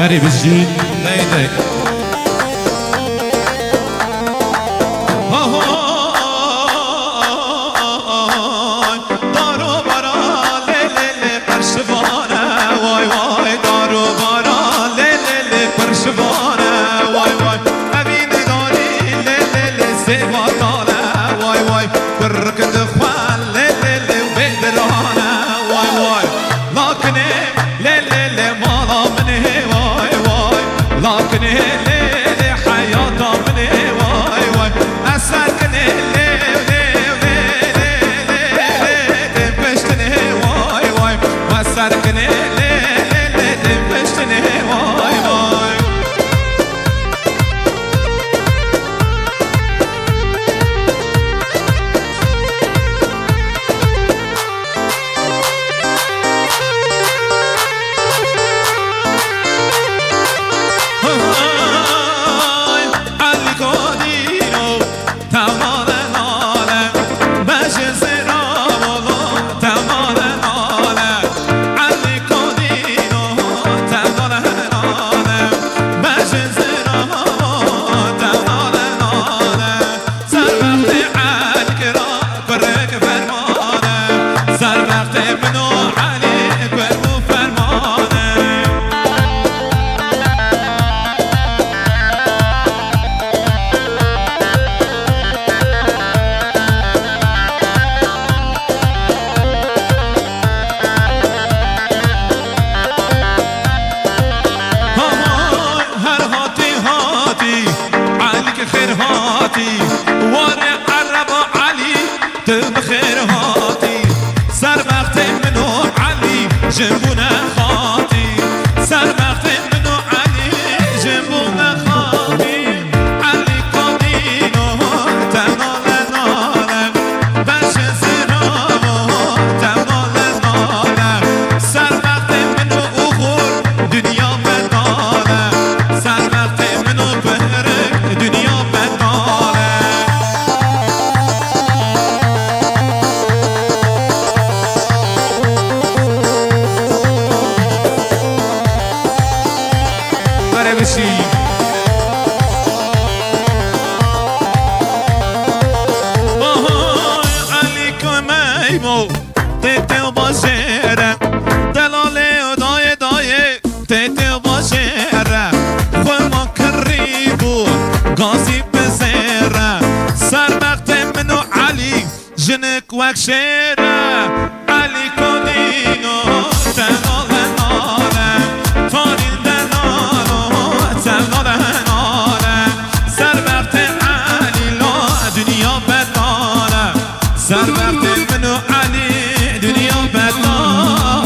غريب الجيل ليدك دارو برا لیلی پرشوانه وای وای دارو برا لیلی پرشوانه وای وای امین داری لیلی زیبا داره وای وای برکت خوان لیلی بدرانه وای وای لکنه لیلی مالا منه وای وای لکنه لیلی حیاتا منه وای وای اثر کنه سرکنه لیلی پشتنه وای وای علی کدینو تمام ناله بشه زیرا بولو تمام خير هاتي وانا عرب علي تبخير هاتي سر وقت منو علي جنبنا خاطي سر وقت منو علي جنبنا خاطي علي قدينو تنال نالم باش زرامو تنال نالم سر وقت منو اغور دنيا بدالم سر وقت منو بهرك دنيا بشی علیکم ایمو تیتو باشره دلاله و دایه دایه تیتو باشره خواه ما کری بود گازی بزره سر وقت منو علی جنک وک شیره علی کدینو دلاله ناله تانین سر وقت منو علی دنیا بدناله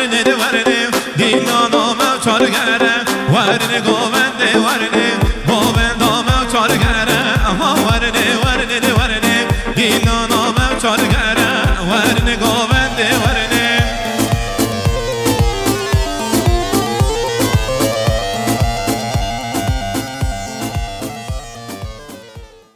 ورنه ورنه دیلانو مچار گره ورنه گوونده ورنه